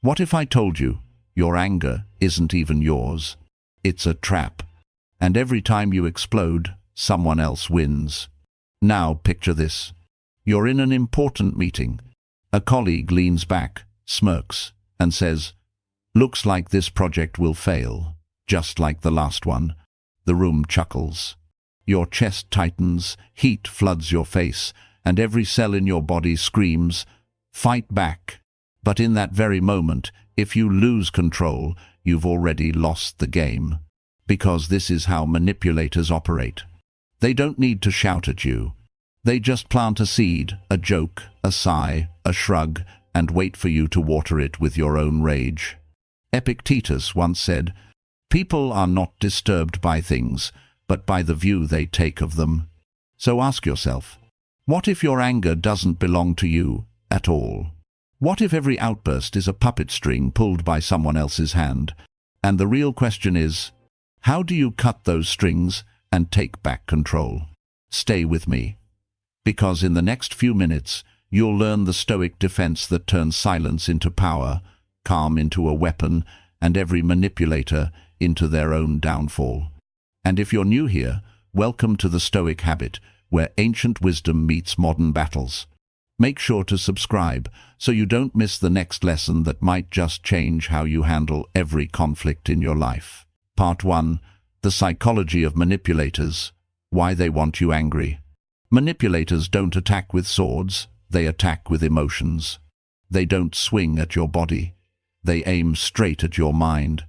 What if I told you your anger isn't even yours? It's a trap. And every time you explode, someone else wins. Now picture this. You're in an important meeting. A colleague leans back, smirks, and says, "Looks like this project will fail, just like the last one." The room chuckles. Your chest tightens, heat floods your face, and every cell in your body screams, "Fight back." But in that very moment, if you lose control, you've already lost the game. Because this is how manipulators operate. They don't need to shout at you. They just plant a seed, a joke, a sigh, a shrug, and wait for you to water it with your own rage. Epictetus once said, "People are not disturbed by things, but by the view they take of them." So ask yourself, what if your anger doesn't belong to you at all? What if every outburst is a puppet string pulled by someone else's hand? And the real question is, how do you cut those strings and take back control? Stay with me, because in the next few minutes, you'll learn the Stoic defense that turns silence into power, calm into a weapon, and every manipulator into their own downfall. And if you're new here, welcome to the Stoic Habit, where ancient wisdom meets modern battles. Make sure to subscribe so you don't miss the next lesson that might just change how you handle every conflict in your life. Part 1. The Psychology of Manipulators. Why they want you angry. Manipulators don't attack with swords, they attack with emotions. They don't swing at your body. They aim straight at your mind.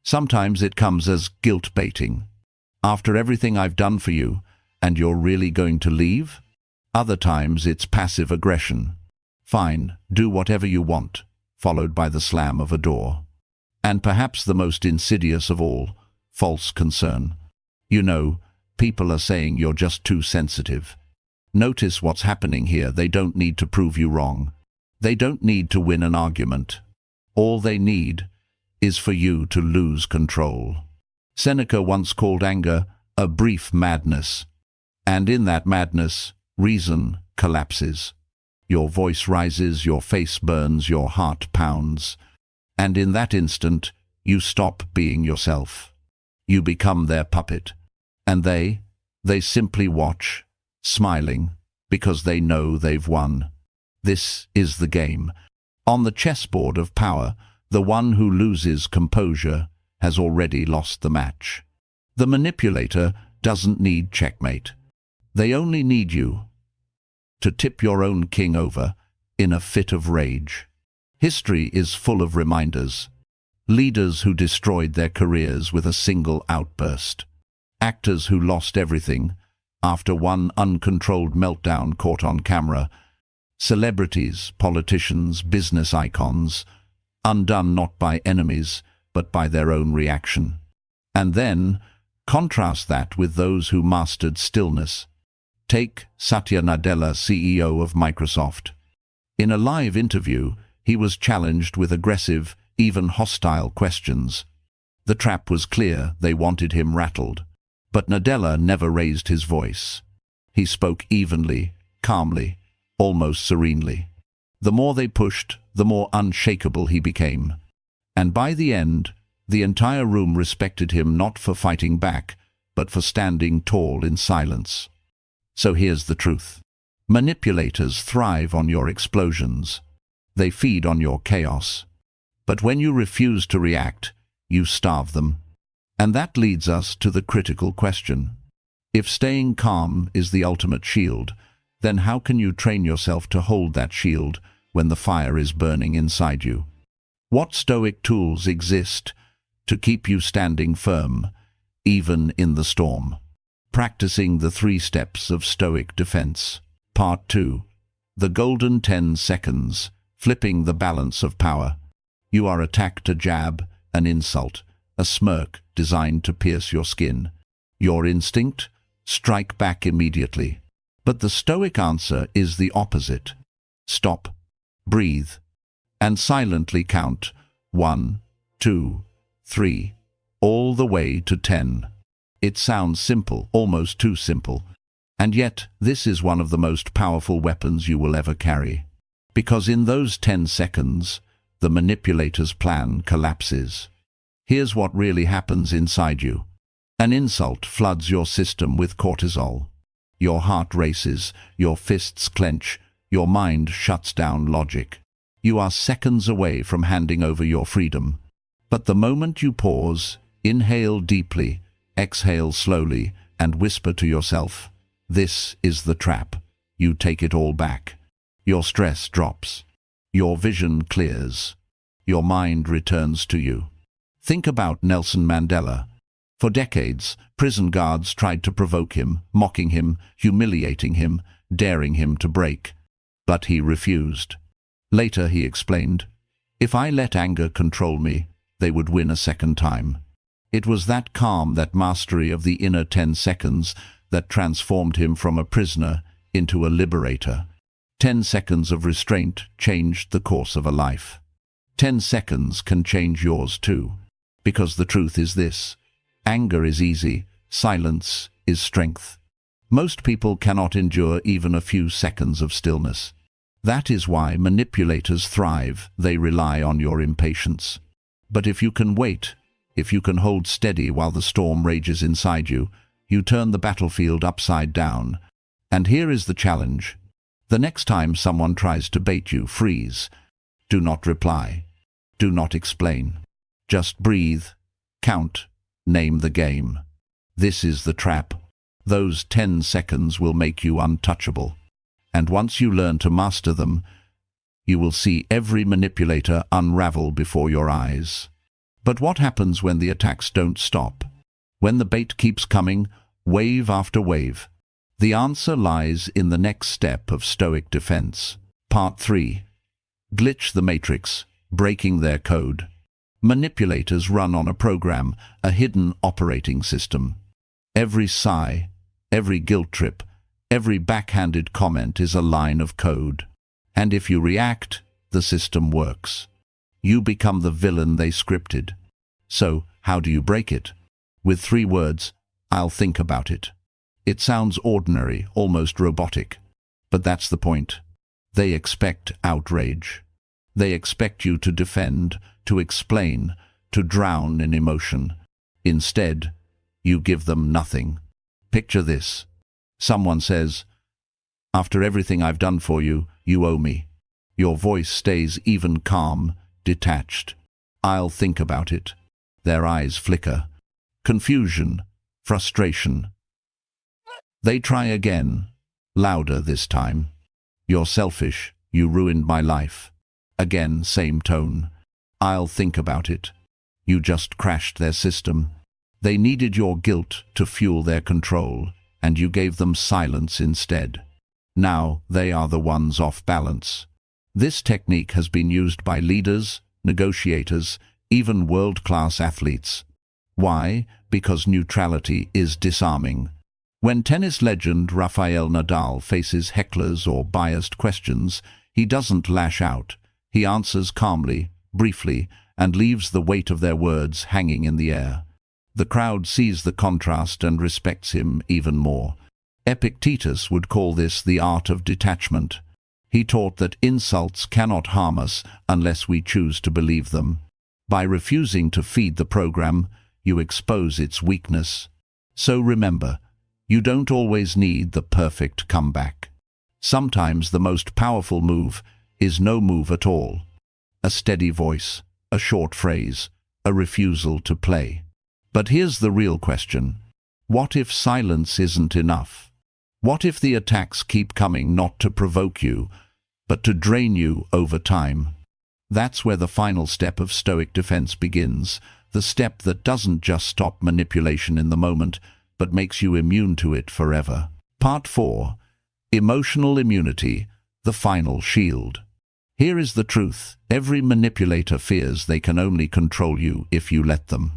Sometimes it comes as guilt-baiting. After everything I've done for you, and you're really going to leave? Other times it's passive aggression. Fine, do whatever you want, followed by the slam of a door. And perhaps the most insidious of all, false concern. You know, people are saying you're just too sensitive. Notice what's happening here. They don't need to prove you wrong. They don't need to win an argument. All they need is for you to lose control. Seneca once called anger a brief madness. And in that madness, reason collapses. Your voice rises, your face burns, your heart pounds. And in that instant, you stop being yourself. You become their puppet. And they simply watch, smiling, because they know they've won. This is the game. On the chessboard of power, the one who loses composure has already lost the match. The manipulator doesn't need checkmate. They only need you to tip your own king over in a fit of rage. History is full of reminders. Leaders who destroyed their careers with a single outburst. Actors who lost everything after one uncontrolled meltdown caught on camera. Celebrities, politicians, business icons, undone not by enemies, but by their own reaction. And then, contrast that with those who mastered stillness. Take Satya Nadella, CEO of Microsoft. In a live interview, he was challenged with aggressive, even hostile questions. The trap was clear, they wanted him rattled. But Nadella never raised his voice. He spoke evenly, calmly, almost serenely. The more they pushed, the more unshakable he became. And by the end, the entire room respected him not for fighting back, but for standing tall in silence. So here's the truth. Manipulators thrive on your explosions. They feed on your chaos. But when you refuse to react, you starve them. And that leads us to the critical question. If staying calm is the ultimate shield, then how can you train yourself to hold that shield when the fire is burning inside you? What Stoic tools exist to keep you standing firm, even in the storm? Practicing the 3 steps of Stoic defense. Part 2. The golden 10 seconds, flipping the balance of power. You are attacked, a jab, an insult, a smirk designed to pierce your skin. Your instinct? Strike back immediately. But the Stoic answer is the opposite. Stop, breathe, and silently count 1, 2, 3, all the way to 10. It sounds simple, almost too simple. And yet, this is one of the most powerful weapons you will ever carry. Because in those 10 seconds, the manipulator's plan collapses. Here's what really happens inside you. An insult floods your system with cortisol. Your heart races, your fists clench, your mind shuts down logic. You are seconds away from handing over your freedom. But the moment you pause, inhale deeply, exhale slowly, and whisper to yourself, "This is the trap," you take it all back. Your stress drops. Your vision clears. Your mind returns to you. Think about Nelson Mandela. For decades, prison guards tried to provoke him, mocking him, humiliating him, daring him to break. But he refused. Later he explained, "If I let anger control me, they would win a second time." It was that calm, that mastery of the inner 10 seconds that transformed him from a prisoner into a liberator. 10 seconds of restraint changed the course of a life. 10 seconds can change yours too. Because the truth is this: anger is easy, silence is strength. Most people cannot endure even a few seconds of stillness. That is why manipulators thrive. They rely on your impatience. But if you can wait, if you can hold steady while the storm rages inside you, you turn the battlefield upside down. And here is the challenge. The next time someone tries to bait you, freeze. Do not reply. Do not explain. Just breathe, count, name the game. This is the trap. Those 10 seconds will make you untouchable. And once you learn to master them, you will see every manipulator unravel before your eyes. But what happens when the attacks don't stop? When the bait keeps coming, wave after wave? The answer lies in the next step of Stoic defense. Part 3. Glitch the matrix, breaking their code. Manipulators run on a program, a hidden operating system. Every sigh, every guilt trip, every backhanded comment is a line of code. And if you react, the system works. You become the villain they scripted. So, how do you break it? With 3 words: I'll think about it. It sounds ordinary, almost robotic. But that's the point. They expect outrage. They expect you to defend, to explain, to drown in emotion. Instead, you give them nothing. Picture this. Someone says, "After everything I've done for you, you owe me." Your voice stays even calm, detached. "I'll think about it." Their eyes flicker. Confusion, frustration. They try again, louder this time. "You're selfish. You ruined my life." Again, same tone. "I'll think about it." You just crashed their system. They needed your guilt to fuel their control, and you gave them silence instead. Now they are the ones off balance. This technique has been used by leaders, negotiators, even world-class athletes. Why? Because neutrality is disarming. When tennis legend Rafael Nadal faces hecklers or biased questions, he doesn't lash out. He answers calmly, briefly, and leaves the weight of their words hanging in the air. The crowd sees the contrast and respects him even more. Epictetus would call this the art of detachment. He taught that insults cannot harm us unless we choose to believe them. By refusing to feed the program, you expose its weakness. So remember, you don't always need the perfect comeback. Sometimes the most powerful move is no move at all. A steady voice, a short phrase, a refusal to play. But here's the real question. What if silence isn't enough? What if the attacks keep coming not to provoke you, but to drain you over time? That's where the final step of Stoic defense begins, the step that doesn't just stop manipulation in the moment, but makes you immune to it forever. Part 4. Emotional immunity, the final shield. Here is the truth. Every manipulator fears they can only control you if you let them.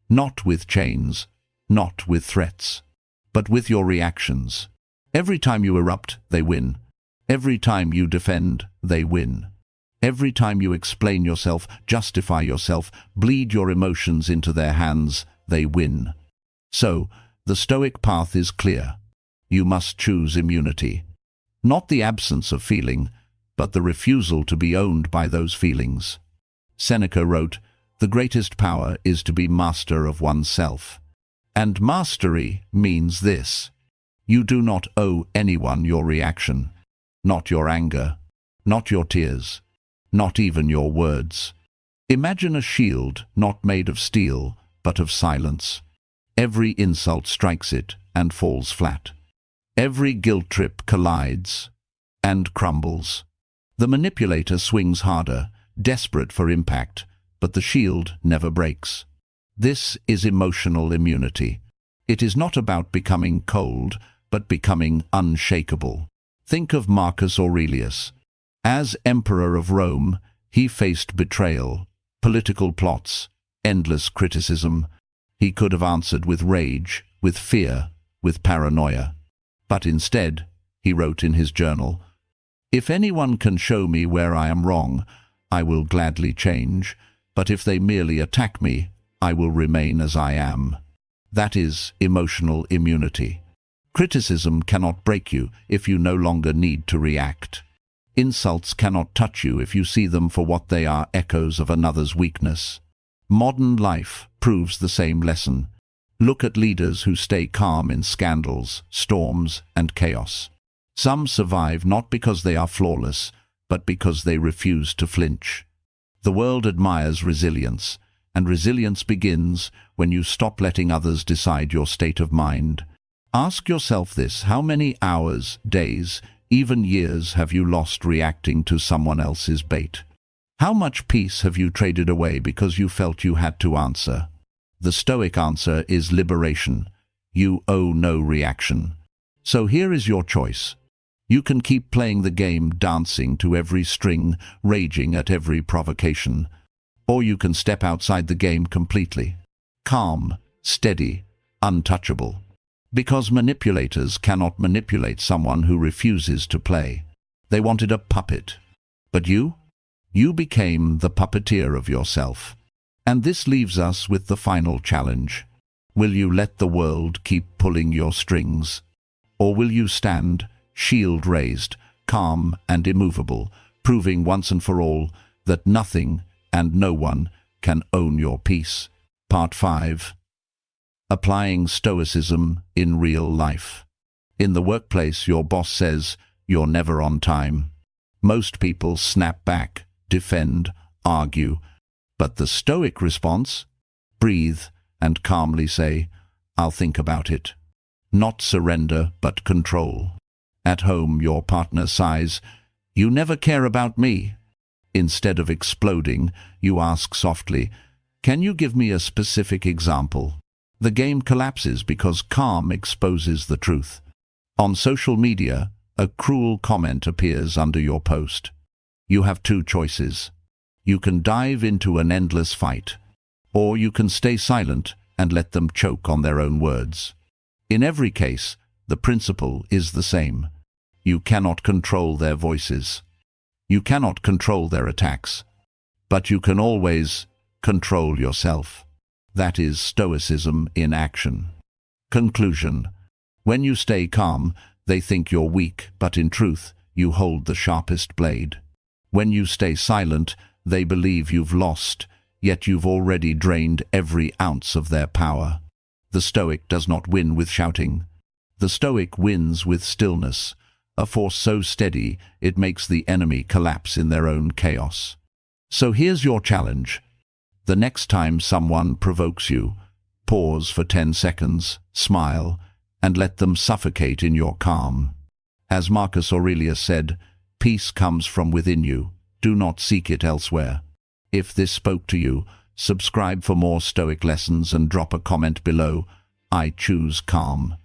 Not with chains, not with threats, but with your reactions. Every time you erupt, they win. Every time you defend, they win. Every time you explain yourself, justify yourself, bleed your emotions into their hands, they win. So, the Stoic path is clear. You must choose immunity. Not the absence of feeling, but the refusal to be owned by those feelings. Seneca wrote, "The greatest power is to be master of oneself." And mastery means this: you do not owe anyone your reaction, not your anger, not your tears, not even your words. Imagine a shield not made of steel, but of silence. Every insult strikes it and falls flat. Every guilt trip collides and crumbles. The manipulator swings harder, desperate for impact, but the shield never breaks. This is emotional immunity. It is not about becoming cold, but becoming unshakable. Think of Marcus Aurelius. As emperor of Rome, he faced betrayal, political plots, endless criticism. He could have answered with rage, with fear, with paranoia. But instead, he wrote in his journal, "If anyone can show me where I am wrong, I will gladly change, but if they merely attack me, I will remain as I am." That is emotional immunity. Criticism cannot break you if you no longer need to react. Insults cannot touch you if you see them for what they are, echoes of another's weakness. Modern life proves the same lesson. Look at leaders who stay calm in scandals, storms, and chaos. Some survive not because they are flawless, but because they refuse to flinch. The world admires resilience, and resilience begins when you stop letting others decide your state of mind. Ask yourself this: how many hours, days, even years have you lost reacting to someone else's bait? How much peace have you traded away because you felt you had to answer? The Stoic answer is liberation. You owe no reaction. So here is your choice. You can keep playing the game, dancing to every string, raging at every provocation. Or you can step outside the game completely. Calm, steady, untouchable. Because manipulators cannot manipulate someone who refuses to play. They wanted a puppet. But you became the puppeteer of yourself. And this leaves us with the final challenge. Will you let the world keep pulling your strings? Or will you stand, shield raised, calm and immovable, proving once and for all that nothing and no one can own your peace? Part 5. Applying Stoicism in real life. In the workplace, your boss says you're never on time. Most people snap back, defend, argue. But the Stoic response? Breathe and calmly say, "I'll think about it." Not surrender, but control. At home, your partner sighs, "You never care about me." Instead of exploding, you ask softly, "Can you give me a specific example?" The game collapses because calm exposes the truth. On social media, a cruel comment appears under your post. You have two choices. You can dive into an endless fight, or you can stay silent and let them choke on their own words. In every case, the principle is the same. You cannot control their voices. You cannot control their attacks. But you can always control yourself. That is Stoicism in action. Conclusion. When you stay calm, they think you're weak, but in truth, you hold the sharpest blade. When you stay silent, they believe you've lost, yet you've already drained every ounce of their power. The Stoic does not win with shouting. The Stoic wins with stillness, a force so steady it makes the enemy collapse in their own chaos. So here's your challenge. The next time someone provokes you, pause for 10 seconds, smile, and let them suffocate in your calm. As Marcus Aurelius said, "Peace comes from within you. Do not seek it elsewhere." If this spoke to you, subscribe for more Stoic lessons and drop a comment below. I choose calm.